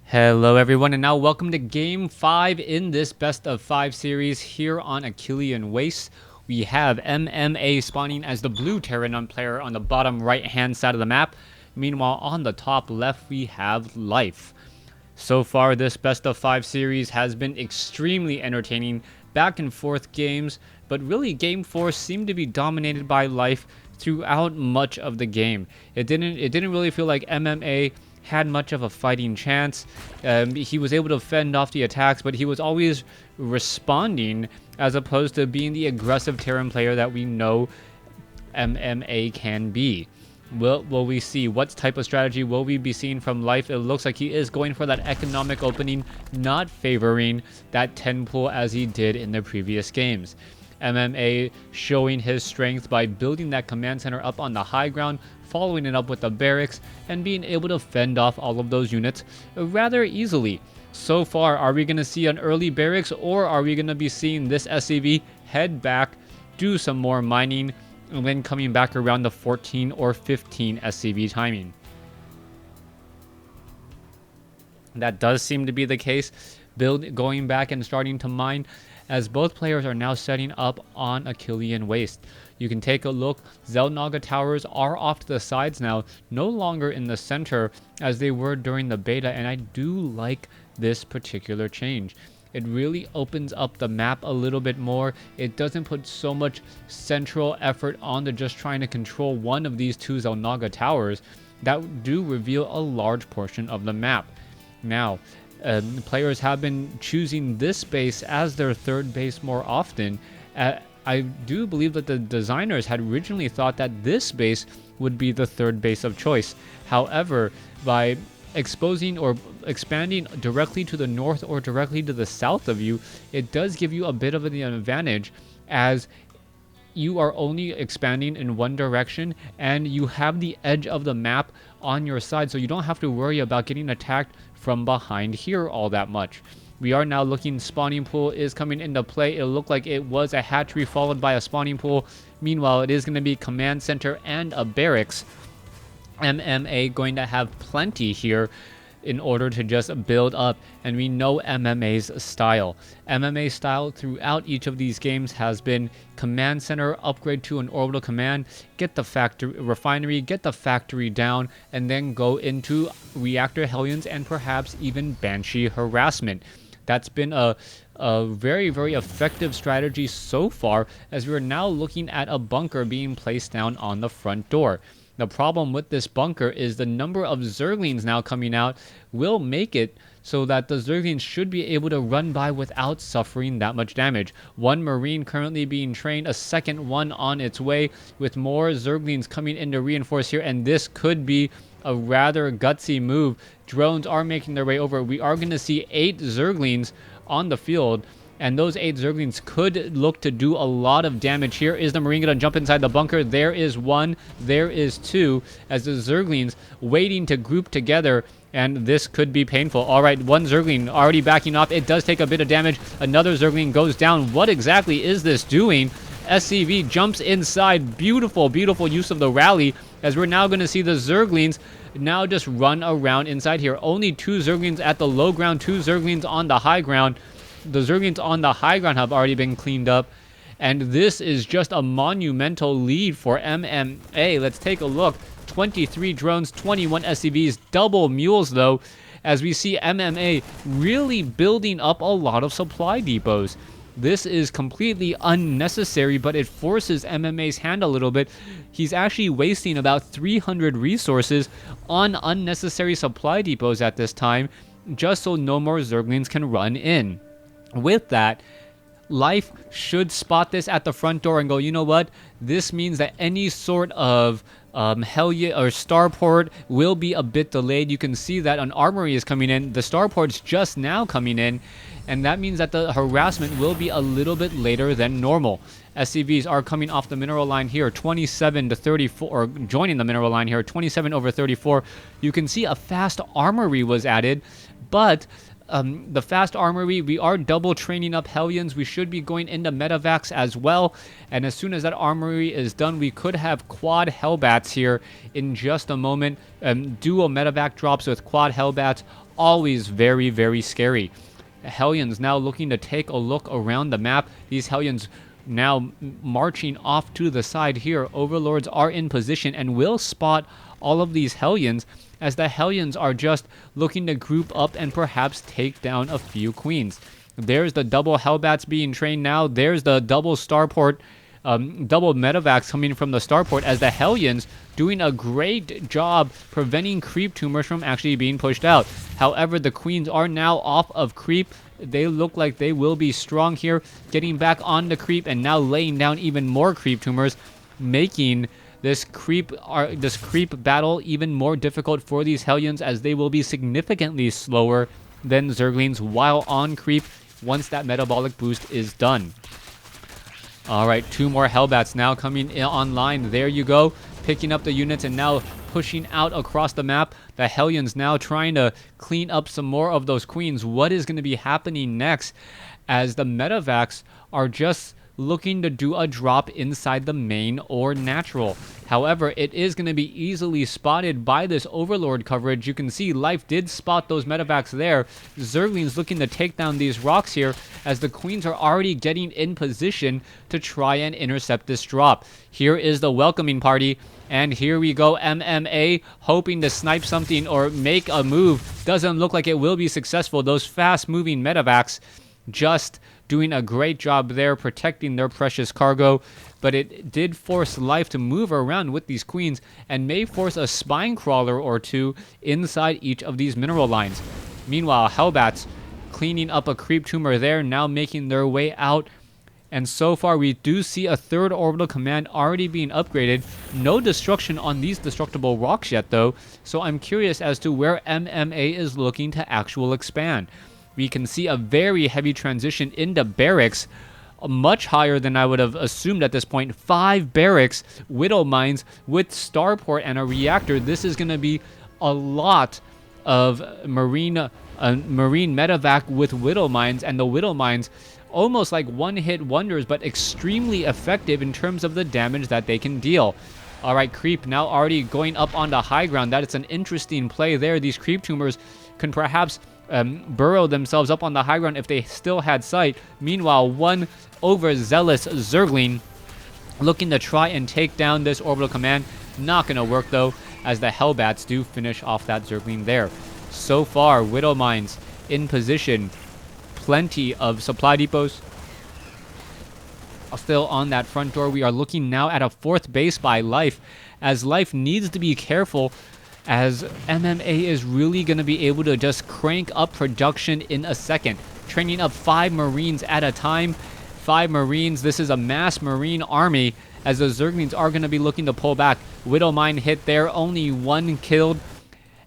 Hello everyone, and now welcome to Game 5 in this Best of 5 series here on Achillean Waste. We have MMA spawning as the blue Terran player on the bottom right hand side of the map. Meanwhile, on the top left we have Life. So far, this Best of 5 series has been extremely entertaining, back and forth games, but really Game 4 seemed to be dominated by Life throughout much of the game. It didn't really feel like MMA had much of a fighting chance. He was able to fend off the attacks, but he was always responding as opposed to being the aggressive Terran player that we know MMA can be. Will we see? What type of strategy will we be seeing from Life? It looks like he is going for that economic opening, not favoring that 10 pool as he did in the previous games. MMA showing his strength by building that command center up on the high ground, following it up with the barracks, and being able to fend off all of those units rather easily. So far, are we going to see an early barracks, or are we going to be seeing this SCV head back, do some more mining, and then coming back around the 14 or 15 SCV timing? That does seem to be the case. Going back and starting to mine, as both players are now setting up on Achillean Waste. You can take a look. Xel'Naga towers are off to the sides now, no longer in the center as they were during the beta, and I do like this particular change. It really opens up the map a little bit more. It doesn't put so much central effort onto just trying to control one of these two Xel'Naga towers that do reveal a large portion of the map. Now, players have been choosing this base as their third base more often. I do believe that the designers had originally thought that this base would be the third base of choice. However, by exposing or expanding directly to the north or directly to the south of you, it does give you a bit of an advantage, as you are only expanding in one direction and you have the edge of the map on your side, so you don't have to worry about getting attacked from behind here all that much. We are now looking, spawning pool is coming into play. It looked like it was a hatchery followed by a spawning pool. Meanwhile, it is going to be command center and a barracks. MMA going to have plenty here in order to just build up, and we know MMA's style. MMA style throughout each of these games has been command center, upgrade to an orbital command, get the factory refinery, get the factory down, and then go into reactor hellions and perhaps even banshee harassment. That's been a very, very effective strategy so far, as we're now looking at a bunker being placed down on the front door. The problem with this bunker is the number of zerglings now coming out will make it so that the zerglings should be able to run by without suffering that much damage. One marine currently being trained, a second one on its way, with more zerglings coming in to reinforce here, and this could be a rather gutsy move. Drones are making their way over. We are going to see 8 zerglings on the field, and those 8 zerglings could look to do a lot of damage. Here is the marine going to jump inside the bunker. There is one, there is two, as the zerglings waiting to group together, and this could be painful. All right, one zergling already backing off. It does take a bit of damage. Another zergling goes down. What exactly is this doing? SCV jumps inside. Beautiful, beautiful use of the rally, as we're now going to see the zerglings now just run around inside here. Only 2 zerglings at the low ground, 2 zerglings on the high ground. The zerglings on the high ground have already been cleaned up, and this is just a monumental lead for MMA. Let's take a look. 23 drones, 21 SCVs, double mules though, as we see MMA really building up a lot of supply depots. This is completely unnecessary, but it forces MMA's hand a little bit. He's actually wasting about 300 resources on unnecessary supply depots at this time, just so no more zerglings can run in. With that, Life should spot this at the front door and go, you know what? This means that any sort of Hellion or starport will be a bit delayed. You can see that an armory is coming in. The starport's just now coming in, and that means that the harassment will be a little bit later than normal. SCVs are coming off the mineral line here, 27 to 34, or joining the mineral line here, 27 over 34. You can see a fast armory was added, but the fast armory. We are double training up Hellions. We should be going into medivacs as well. And as soon as that armory is done, we could have quad Hellbats here in just a moment. Dual medevac drops with quad Hellbats. Always very, very scary. Hellions now looking to take a look around the map. These Hellions now marching off to the side here. Overlords are in position and will spot all of these Hellions, as the Hellions are just looking to group up and perhaps take down a few queens. There's the double Hellbats being trained now. There's the double starport, double medevacs coming from the starport, as the Hellions doing a great job preventing creep tumors from actually being pushed out. However, the queens are now off of creep. They look like they will be strong here, getting back on the creep and now laying down even more creep tumors, making this creep battle even more difficult for these Hellions, as they will be significantly slower than Zerglings while on creep once that metabolic boost is done. Alright, 2 more Hellbats now coming in online. There you go, picking up the units and now pushing out across the map. The Hellions now trying to clean up some more of those queens. What is going to be happening next, as the medevacs are just looking to do a drop inside the main or natural. However, it is going to be easily spotted by this Overlord coverage. You can see Life did spot those medevacs there. Zerglings looking to take down these rocks here, as the queens are already getting in position to try and intercept this drop. Here is the welcoming party, and here we go. MMA hoping to snipe something or make a move. Doesn't look like it will be successful. Those fast moving medevacs just doing a great job there protecting their precious cargo, but it did force Life to move around with these queens and may force a spine crawler or two inside each of these mineral lines. Meanwhile, Hellbats cleaning up a creep tumor there, now making their way out. And so far we do see a 3rd orbital command already being upgraded. No destruction on these destructible rocks yet though, so I'm curious as to where MMA is looking to actual expand. We can see a very heavy transition into barracks, much higher than I would have assumed at this point. 5 barracks, Widow Mines with starport and a reactor. This is going to be a lot of marine medevac with Widow Mines, and the Widow Mines almost like one-hit wonders, but extremely effective in terms of the damage that they can deal. Alright, creep now already going up onto high ground. That is an interesting play there. These creep tumors can perhaps burrow themselves up on the high ground if they still had sight. Meanwhile, one overzealous Zergling looking to try and take down this orbital command. Not going to work though, as the Hellbats do finish off that Zergling there. So far, Widow Mines in position. Plenty of supply depots still on that front door. We are looking now at a 4th base by Life, as Life needs to be careful, as MMA is really going to be able to just crank up production in a second. Training up 5 Marines at a time. 5 Marines. This is a mass Marine army, as the Zerglings are going to be looking to pull back. Widow Mine hit there. Only 1 killed.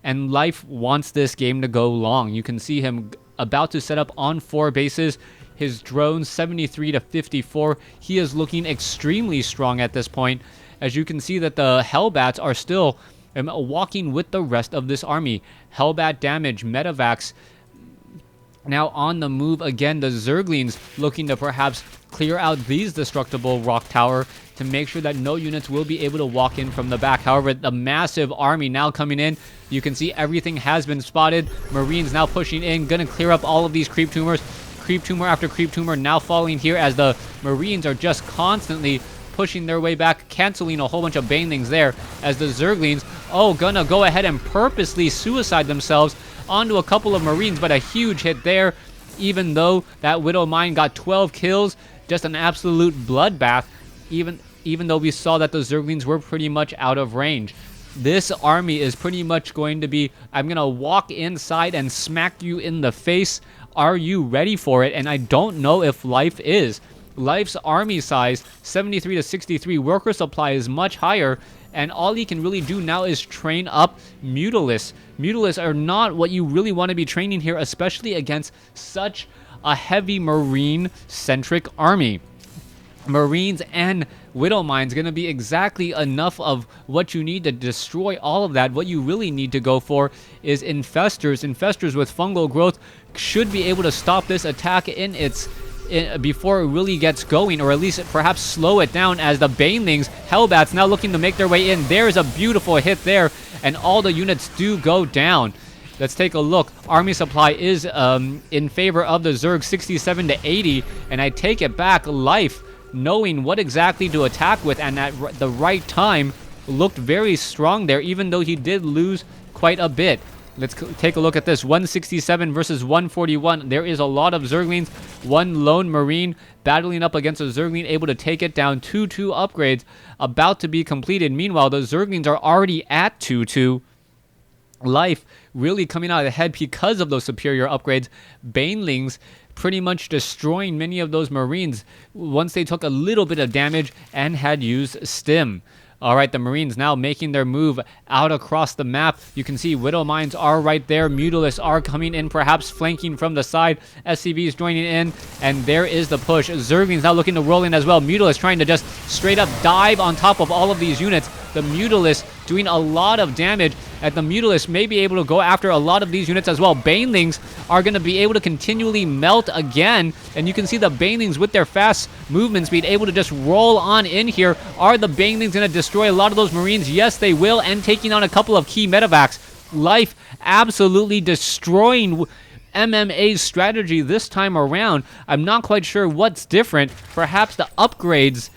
And Life wants this game to go long. You can see him about to set up on 4 bases. His drone 73 to 54. He is looking extremely strong at this point. As you can see that the Hellbats are still walking with the rest of this army. Hellbat damage, medevacs now on the move again. The Zerglings looking to perhaps clear out these destructible rock tower to make sure that no units will be able to walk in from the back. However, the massive army now coming in. You can see everything has been spotted. Marines now pushing in, gonna clear up all of these creep tumors. Creep tumor after creep tumor now falling here, as the Marines are just constantly pushing their way back, canceling a whole bunch of banelings there, as the Zerglings, gonna go ahead and purposely suicide themselves onto a couple of Marines, but a huge hit there, even though that Widow Mine got 12 kills, just an absolute bloodbath, even though we saw that the Zerglings were pretty much out of range. This army is pretty much going to be, I'm gonna walk inside and smack you in the face. Are you ready for it? And I don't know if Life is. Life's army size, 73 to 63. Worker supply is much higher, and all he can really do now is train up Mutalisks. Mutalisks are not what you really want to be training here, especially against such a heavy Marine-centric army. Marines and Widow Mine's going to be exactly enough of what you need to destroy all of that. What you really need to go for is Infestors. Infestors with fungal growth should be able to stop this attack before it really gets going, or at least perhaps slow it down, as the Banelings, Hellbats, now looking to make their way in. There's a beautiful hit there, and all the units do go down. Let's take a look. Army supply is in favor of the Zerg, 67 to 80, and I take it back. Life, knowing what exactly to attack with and at the right time, looked very strong there, even though he did lose quite a bit. Let's take a look at this. 167 versus 141. There is a lot of Zerglings. One lone Marine battling up against a Zergling, able to take it down. 2-2 upgrades about to be completed. Meanwhile, the Zerglings are already at 2-2. Life really coming out ahead because of those superior upgrades. Banelings pretty much destroying many of those Marines once they took a little bit of damage and had used Stim. All right, the Marines now making their move out across the map. You can see Widow Mines are right there. Mutalisks are coming in, perhaps flanking from the side. SCVs joining in, and there is the push. Zerglings now looking to roll in as well. Mutalisks trying to just straight up dive on top of all of these units. The Mutalisks doing a lot of damage, and the Mutalisks may be able to go after a lot of these units as well. Banelings are going to be able to continually melt again, and you can see the Banelings with their fast movements being able to just roll on in here. Are the Banelings going to destroy a lot of those Marines? Yes, they will, and taking on a couple of key medivacs. Life absolutely destroying MMA's strategy this time around. I'm not quite sure what's different. Perhaps the upgrades.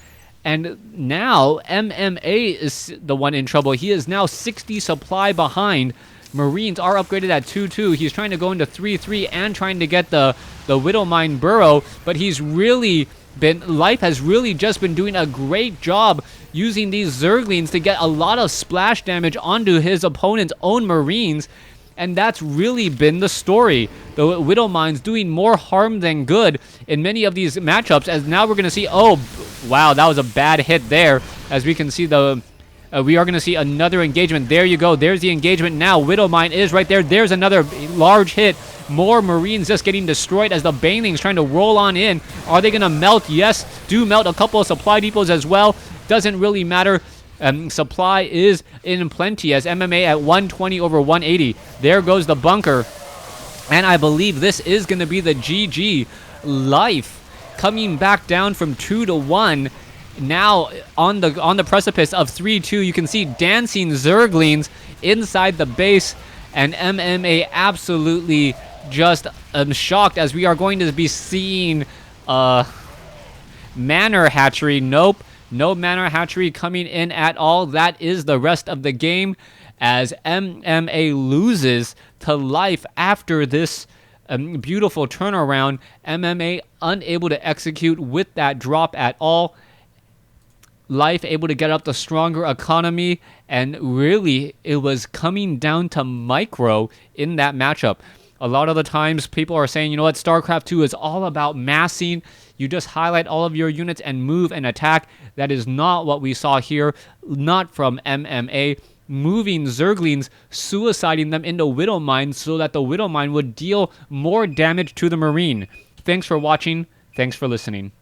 And now MMA is the one in trouble. He is now 60 supply behind. Marines are upgraded at 2-2. He's trying to go into 3-3 and trying to get the Widow Mine burrow. But Life has really just been doing a great job using these Zerglings to get a lot of splash damage onto his opponent's own Marines. And that's really been the story. The Widow Mine's doing more harm than good in many of these matchups, as now we're going to see, oh, wow, that was a bad hit there. As we can see, we are going to see another engagement. There you go. There's the engagement now. Widow Mine is right there. There's another large hit. More Marines just getting destroyed as the Banelings trying to roll on in. Are they going to melt? Yes, do melt a couple of supply depots as well. Doesn't really matter. Supply is in plenty as MMA at 120 over 180. There goes the bunker. And I believe this is going to be the GG. Life coming back down from 2-1. Now on the precipice of 3-2. You can see dancing Zerglings inside the base. And MMA absolutely just shocked, as we are going to be seeing Manor Hatchery. Nope. No Manor Hatchery coming in at all. That is the rest of the game, as MMA loses to Life after this beautiful turnaround. MMA unable to execute with that drop at all. Life able to get up the stronger economy, and really it was coming down to micro in that matchup. A lot of the times people are saying, you know what, StarCraft 2 is all about massing. You just highlight all of your units and move and attack. That is not what we saw here, not from MMA. Moving Zerglings, suiciding them into Widow Mine so that the Widow Mine would deal more damage to the Marine. Thanks for watching. Thanks for listening.